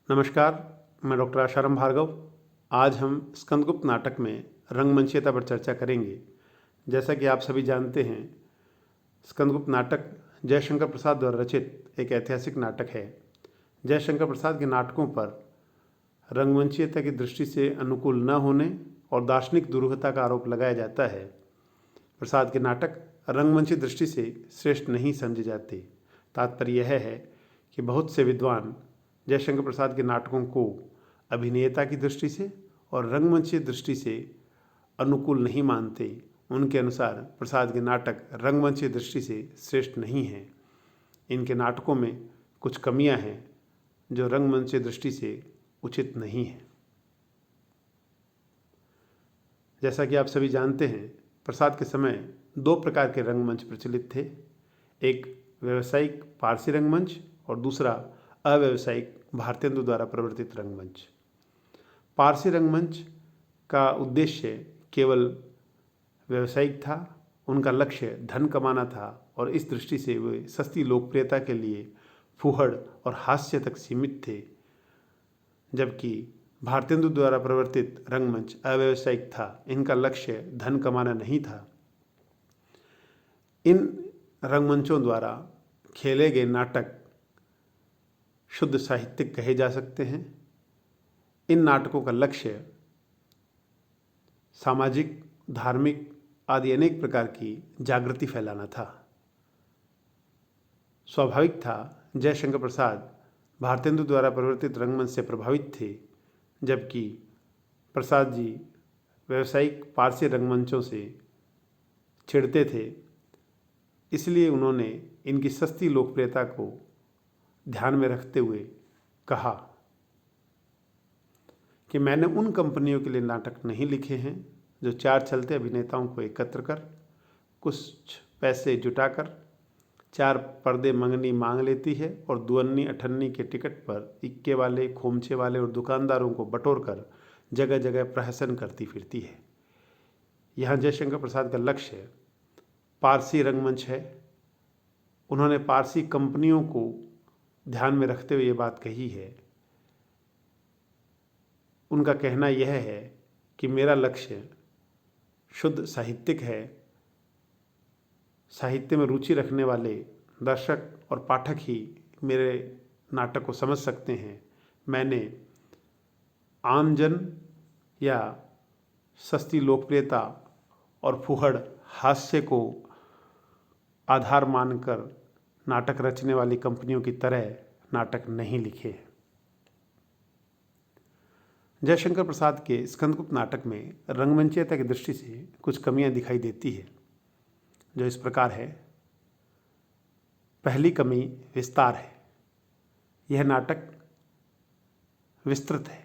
नमस्कार, मैं डॉक्टर आशाराम भार्गव। आज हम स्कंदगुप्त नाटक में रंगमंचयता पर चर्चा करेंगे। जैसा कि आप सभी जानते हैं, स्कंदगुप्त नाटक जयशंकर प्रसाद द्वारा रचित एक ऐतिहासिक नाटक है। जयशंकर प्रसाद के नाटकों पर रंगमंचयता की दृष्टि से अनुकूल न होने और दार्शनिक दुरूहता का आरोप लगाया जाता है। प्रसाद के नाटक रंगमंची दृष्टि से श्रेष्ठ नहीं समझे जाते। तात्पर्य यह है कि बहुत से विद्वान जयशंकर प्रसाद के नाटकों को अभिनेता की दृष्टि से और रंगमंची दृष्टि से अनुकूल नहीं मानते। उनके अनुसार प्रसाद के नाटक रंगमंची दृष्टि से श्रेष्ठ नहीं हैं। इनके नाटकों में कुछ कमियां हैं जो रंगमंची दृष्टि से उचित नहीं है। जैसा कि आप सभी जानते हैं, प्रसाद के समय दो प्रकार के रंगमंच प्रचलित थे। एक व्यावसायिक पारसी रंगमंच और दूसरा अव्यावसायिक भारतेंदु द्वारा प्रवर्तित रंगमंच। पारसी रंगमंच का उद्देश्य केवल व्यावसायिक था। उनका लक्ष्य धन कमाना था और इस दृष्टि से वे सस्ती लोकप्रियता के लिए फूहड़ और हास्य तक सीमित थे, जबकि भारतेंदु द्वारा प्रवर्तित रंगमंच अव्यावसायिक था। इनका लक्ष्य धन कमाना नहीं था। इन रंगमंचों द्वारा खेले गए नाटक शुद्ध साहित्यिक कहे जा सकते हैं। इन नाटकों का लक्ष्य सामाजिक, धार्मिक आदि अनेक प्रकार की जागृति फैलाना था। स्वाभाविक था, जयशंकर प्रसाद भारतेंदु द्वारा प्रवर्तित रंगमंच से प्रभावित थे, जबकि प्रसाद जी व्यावसायिक पारसी रंगमंचों से छिड़ते थे। इसलिए उन्होंने इनकी सस्ती लोकप्रियता को ध्यान में रखते हुए कहा कि मैंने उन कंपनियों के लिए नाटक नहीं लिखे हैं जो चार चलते अभिनेताओं को एकत्र कर कुछ पैसे जुटाकर चार पर्दे मंगनी मांग लेती है और दुअन्नी अठन्नी के टिकट पर इक्के वाले, खोमचे वाले और दुकानदारों को बटोर कर जगह जगह प्रहसन करती फिरती है। यहाँ जयशंकर प्रसाद का लक्ष्य पारसी रंगमंच है। उन्होंने पारसी कंपनियों को ध्यान में रखते हुए ये बात कही है। उनका कहना यह है कि मेरा लक्ष्य शुद्ध साहित्यिक है। साहित्य में रुचि रखने वाले दर्शक और पाठक ही मेरे नाटक को समझ सकते हैं। मैंने आमजन या सस्ती लोकप्रियता और फूहड़ हास्य को आधार मानकर नाटक रचने वाली कंपनियों की तरह नाटक नहीं लिखे। जयशंकर प्रसाद के स्कंदगुप्त नाटक में रंगमंचयता की दृष्टि से कुछ कमियां दिखाई देती है, जो इस प्रकार है। पहली कमी विस्तार है। यह नाटक विस्तृत है।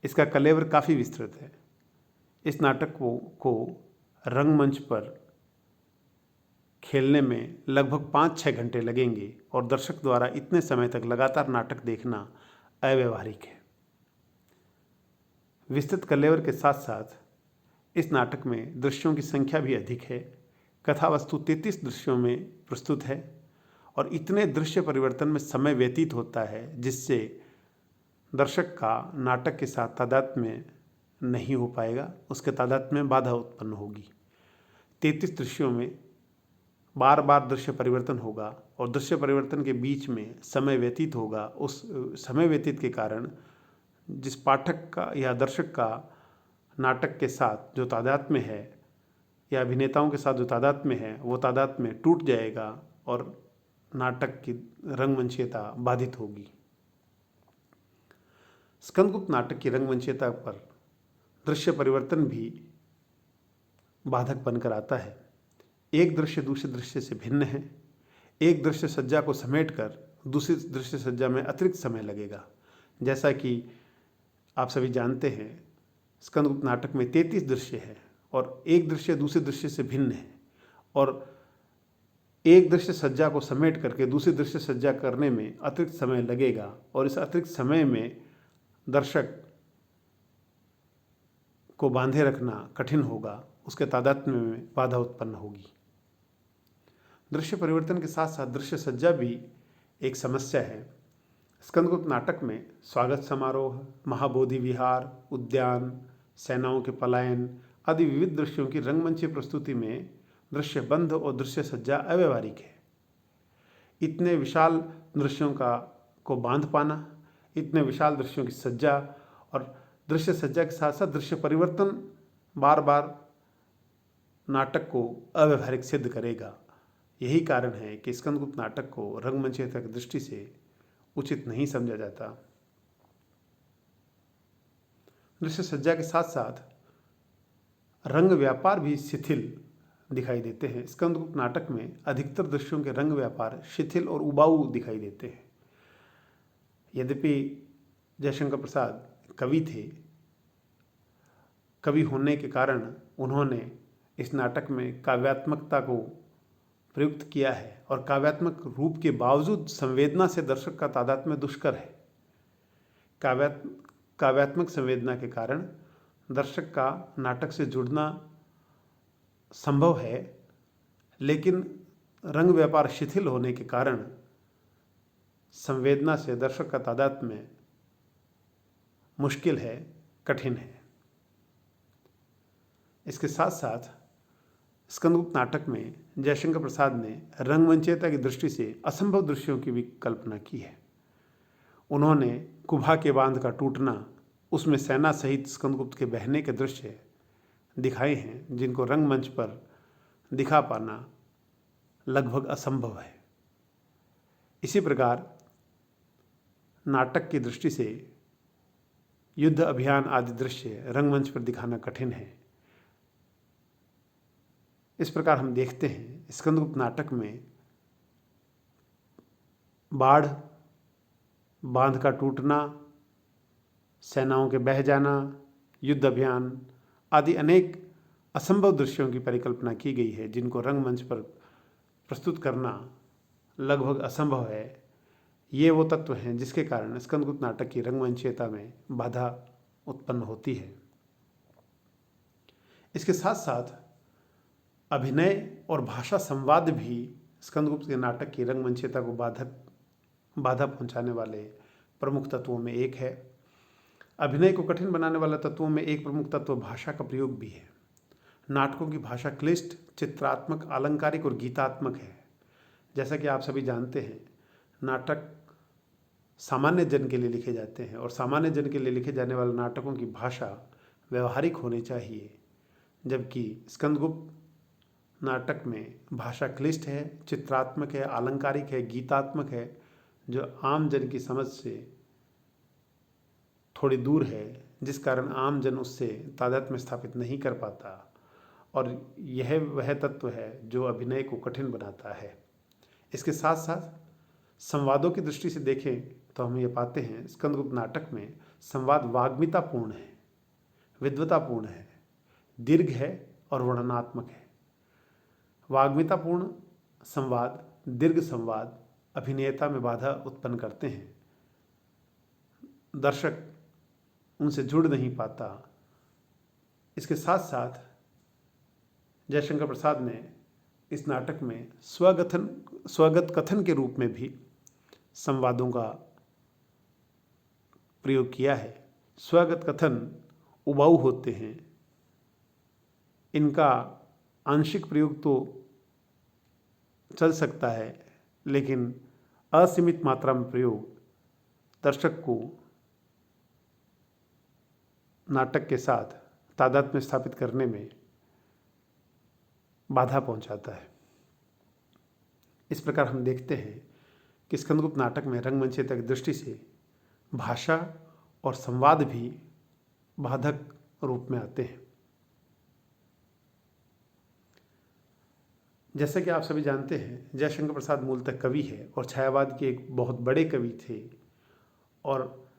इसका कलेवर काफ़ी विस्तृत है। इस नाटक को रंगमंच पर खेलने में लगभग 5-6 घंटे लगेंगे और दर्शक द्वारा इतने समय तक लगातार नाटक देखना अव्यावहारिक है। विस्तृत कलेवर के साथ साथ इस नाटक में दृश्यों की संख्या भी अधिक है। कथा वस्तु 33 दृश्यों में प्रस्तुत है और इतने दृश्य परिवर्तन में समय व्यतीत होता है जिससे दर्शक का नाटक के साथ तादात्म्य नहीं हो पाएगा। उसके तादात्म्य में बाधा उत्पन्न होगी। 33 दृश्यों में बार बार दृश्य परिवर्तन होगा और दृश्य परिवर्तन के बीच में समय व्यतीत होगा। उस समय व्यतीत के कारण जिस पाठक का या दर्शक का नाटक के साथ जो तादात्म्य है या अभिनेताओं के साथ जो तादात्म्य है, वो तादात्म्य टूट जाएगा और नाटक की रंगमंचयता बाधित होगी। स्कंदगुप्त नाटक की रंगमंचयता पर दृश्य परिवर्तन भी बाधक बनकर आता है। एक दृश्य दूसरे दृश्य से भिन्न है। एक दृश्य सज्जा को समेटकर दूसरी दृश्य सज्जा में अतिरिक्त समय लगेगा। जैसा कि आप सभी जानते हैं, स्कंदगुप्त नाटक में 33 दृश्य है और एक दृश्य दूसरे दृश्य से भिन्न है और एक दृश्य सज्जा को समेट करके दूसरी दृश्य सज्जा करने में अतिरिक्त समय लगेगा और इस अतिरिक्त समय में दर्शक को बांधे रखना कठिन होगा। उसके तादात्म्य में बाधा उत्पन्न होगी। दृश्य परिवर्तन के साथ साथ दृश्य सज्जा भी एक समस्या है। स्कंदगुप्त नाटक में स्वागत समारोह, महाबोधि विहार, उद्यान, सेनाओं के पलायन आदि विविध दृश्यों की रंगमंची प्रस्तुति में दृश्य बंध और दृश्य सज्जा अव्यवहारिक है। इतने विशाल दृश्यों का को बांध पाना, इतने विशाल दृश्यों की सज्जा और दृश्य सज्जा के साथ साथ दृश्य परिवर्तन बार बार नाटक को अव्यवहारिक सिद्ध करेगा। यही कारण है कि स्कंदगुप्त नाटक को रंगमंचयता की दृष्टि से उचित नहीं समझा जाता। दृश्य सज्जा के साथ साथ रंग व्यापार भी शिथिल दिखाई देते हैं। स्कंदगुप्त नाटक में अधिकतर दृश्यों के रंग व्यापार शिथिल और उबाऊ दिखाई देते हैं। यद्यपि जयशंकर प्रसाद कवि थे, कवि होने के कारण उन्होंने इस नाटक में काव्यात्मकता को प्रयुक्त किया है और काव्यात्मक रूप के बावजूद संवेदना से दर्शक का तादात्म्य दुष्कर है। काव्यात्मक संवेदना के कारण दर्शक का नाटक से जुड़ना संभव है, लेकिन रंग व्यापार शिथिल होने के कारण संवेदना से दर्शक का तादात्म्य मुश्किल है, कठिन है। इसके साथ साथ स्कंदगुप्त नाटक में जयशंकर प्रसाद ने रंगमंचयता की दृष्टि से असंभव दृश्यों की भी कल्पना की है। उन्होंने कुभा के बांध का टूटना, उसमें सेना सहित स्कंदगुप्त के बहने के दृश्य दिखाए हैं, जिनको रंगमंच पर दिखा पाना लगभग असंभव है। इसी प्रकार नाटक की दृष्टि से युद्ध अभियान आदि दृश्य रंगमंच पर दिखाना कठिन है। इस प्रकार हम देखते हैं स्कंदगुप्त नाटक में बाढ़, बांध का टूटना, सेनाओं के बह जाना, युद्ध अभियान आदि अनेक असंभव दृश्यों की परिकल्पना की गई है, जिनको रंगमंच पर प्रस्तुत करना लगभग असंभव है। ये वो तत्व हैं जिसके कारण स्कंदगुप्त नाटक की रंगमंचयता में बाधा उत्पन्न होती है। इसके साथ साथ अभिनय और भाषा संवाद भी स्कंदगुप्त के नाटक की रंगमंचयता को बाधा पहुंचाने वाले प्रमुख तत्वों में एक है। अभिनय को कठिन बनाने वाले तत्वों में एक प्रमुख तत्व भाषा का प्रयोग भी है। नाटकों की भाषा क्लिष्ट, चित्रात्मक, आलंकारिक और गीतात्मक है। जैसा कि आप सभी जानते हैं, नाटक सामान्य जन के लिए लिखे जाते हैं और सामान्य जन के लिए लिखे जाने वाले नाटकों की भाषा व्यवहारिक होनी चाहिए, जबकि स्कंदगुप्त नाटक में भाषा क्लिष्ट है, चित्रात्मक है, आलंकारिक है, गीतात्मक है, जो आम जन की समझ से थोड़ी दूर है, जिस कारण आम जन उससे तादात्म्य स्थापित नहीं कर पाता। और यह वह तत्व है जो अभिनय को कठिन बनाता है। इसके साथ साथ संवादों की दृष्टि से देखें तो हम ये पाते हैं स्कंदगुप्त नाटक में संवाद वाग्मितापूर्ण है, विद्वतापूर्ण है, दीर्घ है और वर्णनात्मक है। वाग्मितापूर्ण संवाद, दीर्घ संवाद अभिनेता में बाधा उत्पन्न करते हैं, दर्शक उनसे जुड़ नहीं पाता। इसके साथ साथ जयशंकर प्रसाद ने इस नाटक में स्वगत कथन के रूप में भी संवादों का प्रयोग किया है। स्वगत कथन उबाऊ होते हैं, इनका आंशिक प्रयोग तो चल सकता है, लेकिन असीमित मात्रा में प्रयोग दर्शक को नाटक के साथ तादात्म्य स्थापित करने में बाधा पहुंचाता है। इस प्रकार हम देखते हैं कि स्कंदगुप्त नाटक में रंगमंचयता की दृष्टि से भाषा और संवाद भी बाधक रूप में आते हैं। जैसा कि आप सभी जानते हैं, जयशंकर प्रसाद मूलतः कवि है और छायावाद के एक बहुत बड़े कवि थे, और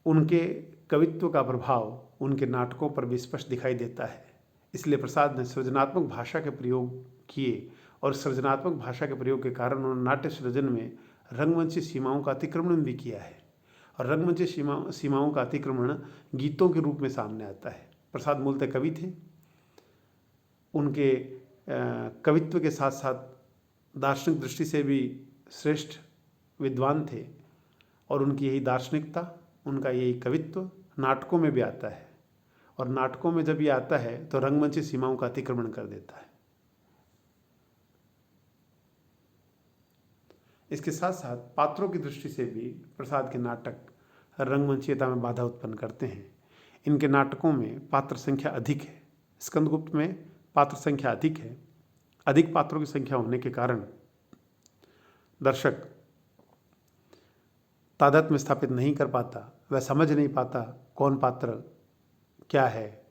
उनके कवित्व का प्रभाव उनके नाटकों पर भी स्पष्ट दिखाई देता है। इसलिए प्रसाद ने सृजनात्मक भाषा के प्रयोग किए और सृजनात्मक भाषा के प्रयोग के कारण उन्होंने नाट्य सृजन में रंगमंची सीमाओं का अतिक्रमण भी किया है। और रंगमंची सीमाओं का अतिक्रमण गीतों के रूप में सामने आता है। प्रसाद मूलतः कवि थे, उनके कवित्व के साथ साथ दार्शनिक दृष्टि से भी श्रेष्ठ विद्वान थे, और उनकी यही दार्शनिकता, उनका यही कवित्व नाटकों में भी आता है। और नाटकों में जब ये आता है तो रंगमंची सीमाओं का अतिक्रमण कर देता है। इसके साथ साथ पात्रों की दृष्टि से भी प्रसाद के नाटक रंगमंचीयता में बाधा उत्पन्न करते हैं। इनके नाटकों में पात्र संख्या अधिक है। स्कंदगुप्त में पात्र संख्या अधिक है। अधिक पात्रों की संख्या होने के कारण दर्शक तादात्म्य में स्थापित नहीं कर पाता, वह समझ नहीं पाता कौन पात्र क्या है,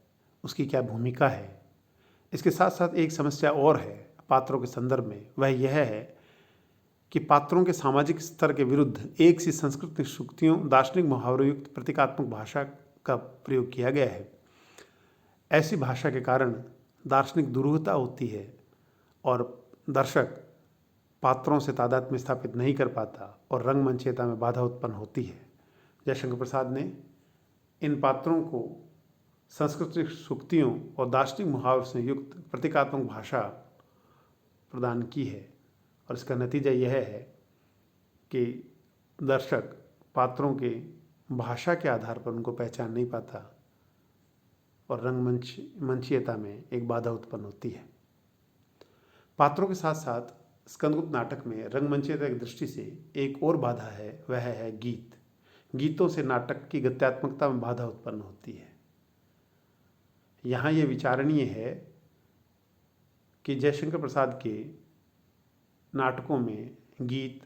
उसकी क्या भूमिका है। इसके साथ साथ एक समस्या और है पात्रों के संदर्भ में, वह यह है कि पात्रों के सामाजिक स्तर के विरुद्ध एक सी सांस्कृतिक शुक्तियों, दार्शनिक मुहावरों युक्त प्रतीकात्मक भाषा का प्रयोग किया गया है। ऐसी भाषा के कारण दार्शनिक दुरूहता होती है और दर्शक पात्रों से तादात्म्य में स्थापित नहीं कर पाता और रंगमंचीयता में बाधा उत्पन्न होती है। जयशंकर प्रसाद ने इन पात्रों को सांस्कृतिक शुक्तियों और दार्शनिक मुहावरों से युक्त प्रतीकात्मक भाषा प्रदान की है और इसका नतीजा यह है कि दर्शक पात्रों के भाषा के आधार पर उनको पहचान नहीं पाता और रंगमंचीयता में एक बाधा उत्पन्न होती है। पात्रों के साथ साथ स्कंदगुप्त नाटक में रंगमंचीयता की दृष्टि से एक और बाधा है, वह है गीत। गीतों से नाटक की गत्यात्मकता में बाधा उत्पन्न होती है। यहाँ ये विचारणीय है कि जयशंकर प्रसाद के नाटकों में गीत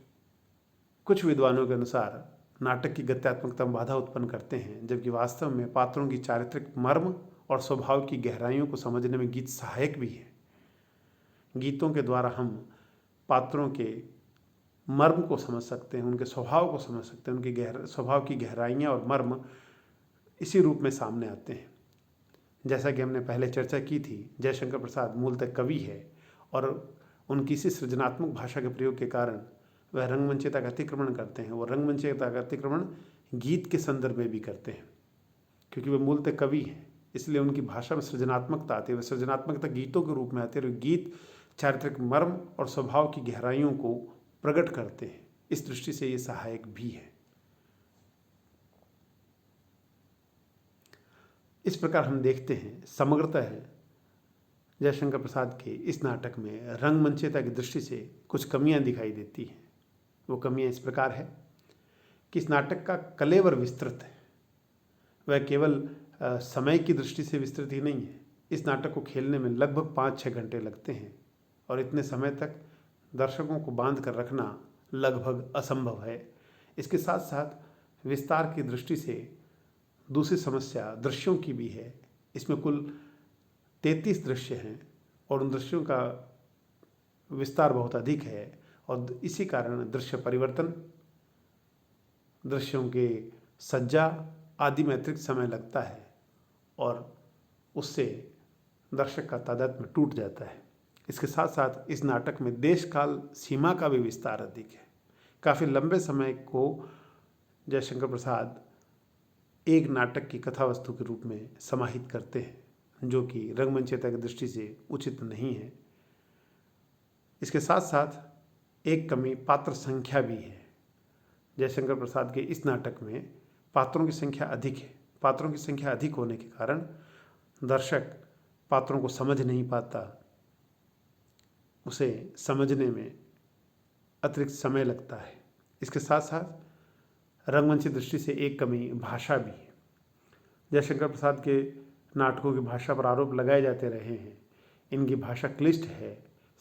कुछ विद्वानों के अनुसार नाटक की गत्यात्मकता में बाधा उत्पन्न करते हैं, जबकि वास्तव में पात्रों की चारित्रिक मर्म और स्वभाव की गहराइयों को समझने में गीत सहायक भी है। गीतों के द्वारा हम पात्रों के मर्म को समझ सकते हैं, उनके स्वभाव को समझ सकते हैं, उनकी स्वभाव की गहराइयाँ और मर्म इसी रूप में सामने आते हैं। जैसा कि हमने पहले चर्चा की थी, जयशंकर प्रसाद मूलतः कवि है और उनकी इसी सृजनात्मक भाषा के प्रयोग के कारण वह रंगमंचीयता का अतिक्रमण करते हैं। वो रंगमंचीयता का अतिक्रमण गीत के संदर्भ में भी करते हैं, क्योंकि वे मूलतः कवि हैं, इसलिए उनकी भाषा में सृजनात्मकता आती है। वह सृजनात्मकता गीतों के रूप में आती है और गीत चारित्रिक मर्म और स्वभाव की गहराइयों को प्रकट करते हैं। इस दृष्टि से ये सहायक भी है। इस प्रकार हम देखते हैं समग्रतः जयशंकर प्रसाद के इस नाटक में रंगमंचीयता की दृष्टि से कुछ कमियां दिखाई देती हैं। वो कमियां इस प्रकार है कि इस नाटक का कलेवर विस्तृत है। वह केवल समय की दृष्टि से विस्तृत ही नहीं है। इस नाटक को खेलने में लगभग 5-6 घंटे लगते हैं और इतने समय तक दर्शकों को बांध कर रखना लगभग असंभव है। इसके साथ साथ विस्तार की दृष्टि से दूसरी समस्या दृश्यों की भी है। इसमें कुल 33 दृश्य हैं और उन दृश्यों का विस्तार बहुत अधिक है और इसी कारण दृश्य परिवर्तन, दृश्यों के सज्जा आदि में अतिरिक्त समय लगता है और उससे दर्शक का तादात्म्य टूट जाता है। इसके साथ साथ इस नाटक में देश काल सीमा का भी विस्तार अधिक है। काफ़ी लंबे समय को जयशंकर प्रसाद एक नाटक की कथा वस्तु के रूप में समाहित करते हैं, जो कि रंगमंचीयता की दृष्टि से उचित नहीं है। इसके साथ साथ एक कमी पात्र संख्या भी है। जयशंकर प्रसाद के इस नाटक में पात्रों की संख्या अधिक है। पात्रों की संख्या अधिक होने के कारण दर्शक पात्रों को समझ नहीं पाता, उसे समझने में अतिरिक्त समय लगता है। इसके साथ साथ रंगमंच दृष्टि से एक कमी भाषा भी है। जयशंकर प्रसाद के नाटकों की भाषा पर आरोप लगाए जाते रहे हैं। इनकी भाषा क्लिष्ट है,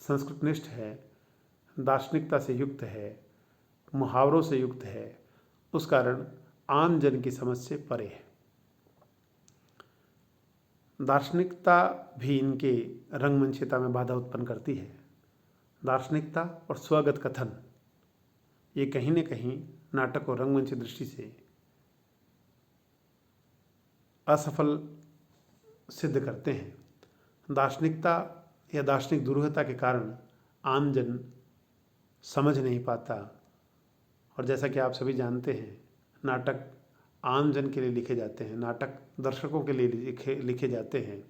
संस्कृतनिष्ठ है, दार्शनिकता से युक्त है, मुहावरों से युक्त है, उस कारण आम जन की समझ से परे है। दार्शनिकता भी इनके रंगमंचीयता में बाधा उत्पन्न करती है। दार्शनिकता और स्वगत कथन ये कहीं न कहीं नाटक और रंगमंच दृष्टि से असफल सिद्ध करते हैं। दार्शनिकता या दार्शनिक दुरूहता के कारण आम जन समझ नहीं पाता और जैसा कि आप सभी जानते हैं, नाटक आम जन के लिए लिखे जाते हैं, नाटक दर्शकों के लिए लिखे जाते हैं।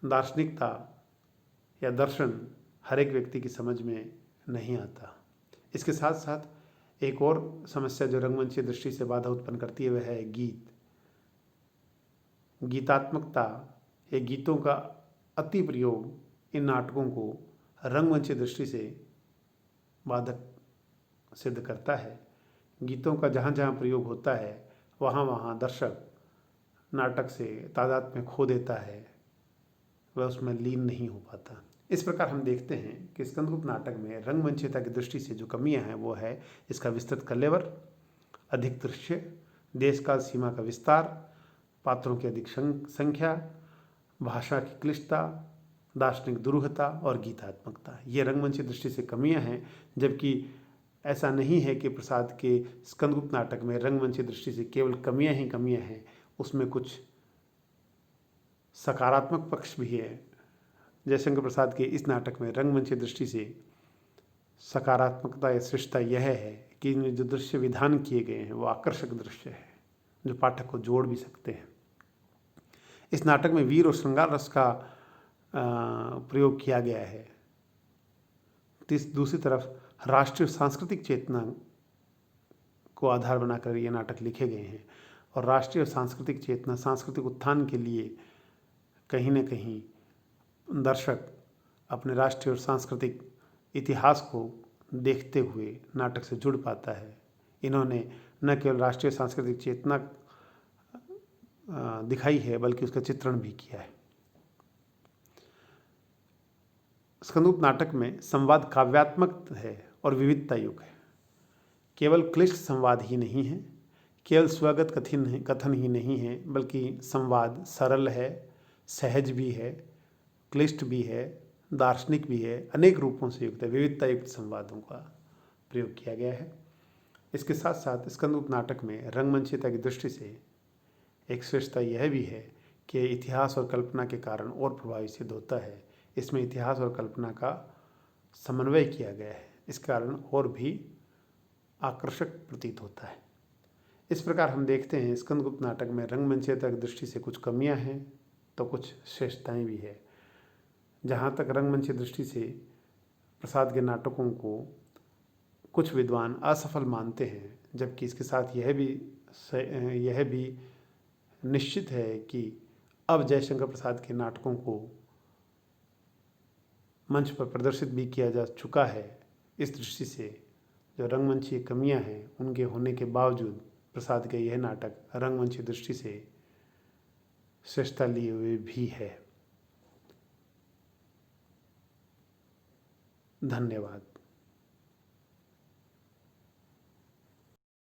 दार्शनिकता या दर्शन हर एक व्यक्ति की समझ में नहीं आता। इसके साथ साथ एक और समस्या जो रंगमंचीय दृष्टि से बाधा उत्पन्न करती है वह है गीत। गीतात्मकता या गीतों का अति प्रयोग इन नाटकों को रंगमंचीय दृष्टि से बाधक सिद्ध करता है। गीतों का जहाँ जहाँ प्रयोग होता है वहाँ वहाँ दर्शक नाटक से तादाद में खो देता है, वह उसमें लीन नहीं हो पाता। इस प्रकार हम देखते हैं कि स्कंदगुप्त नाटक में रंगमंचीयता की दृष्टि से जो कमियां हैं वो है इसका विस्तृत कलेवर, अधिक दृश्य, देश काल सीमा का विस्तार, पात्रों की अधिक संख्या, भाषा की क्लिष्टता, दार्शनिक दुरूहता और गीतात्मकता। ये रंगमंचीय दृष्टि से कमियां हैं, जबकि ऐसा नहीं है कि प्रसाद के स्कंदगुप्त नाटक में रंगमंचीय दृष्टि से केवल कमियां ही कमियां हैं, उसमें कुछ सकारात्मक पक्ष भी है। जयशंकर प्रसाद के इस नाटक में रंगमंचीय दृष्टि से सकारात्मकता या श्रेष्ठता यह है कि इनमें जो दृश्य विधान किए गए हैं वो आकर्षक दृश्य है जो पाठक को जोड़ भी सकते हैं। इस नाटक में वीर और श्रृंगार रस का प्रयोग किया गया है। दूसरी तरफ राष्ट्रीय सांस्कृतिक चेतना को आधार बनाकर ये नाटक लिखे गए हैं और राष्ट्रीय और सांस्कृतिक चेतना, सांस्कृतिक उत्थान के लिए कहीं न कहीं दर्शक अपने राष्ट्रीय और सांस्कृतिक इतिहास को देखते हुए नाटक से जुड़ पाता है। इन्होंने न केवल राष्ट्रीय सांस्कृतिक चेतना दिखाई है बल्कि उसका चित्रण भी किया है। स्कंदगुप्त नाटक में संवाद काव्यात्मक है और विविधता युक्त है। केवल क्लिष्ट संवाद ही नहीं है, केवल स्वगत कथन ही नहीं है, बल्कि संवाद सरल है, सहज भी है, क्लिष्ट भी है, दार्शनिक भी है, अनेक रूपों से युक्त है। विविधता युक्त संवादों का प्रयोग किया गया है। इसके साथ साथ स्कंदगुप्त नाटक में रंगमंचीयता की दृष्टि से एक श्रेष्ठता यह भी है कि इतिहास और कल्पना के कारण और प्रभावी सिद्ध होता है। इसमें इतिहास और कल्पना का समन्वय किया गया है, इस कारण और भी आकर्षक प्रतीत होता है। इस प्रकार हम देखते हैं स्कंदगुप्त नाटक में रंगमंचीयता की दृष्टि से कुछ कमियां हैं तो कुछ श्रेष्ठताएं भी है। जहाँ तक रंगमंचीय दृष्टि से प्रसाद के नाटकों को कुछ विद्वान असफल मानते हैं, जबकि इसके साथ यह भी निश्चित है कि अब जयशंकर प्रसाद के नाटकों को मंच पर प्रदर्शित भी किया जा चुका है। इस दृष्टि से जो रंगमंचीय कमियां हैं उनके होने के बावजूद प्रसाद के यह नाटक रंगमंचीय दृष्टि से श्रेष्ठता लिए हुए भी है। धन्यवाद।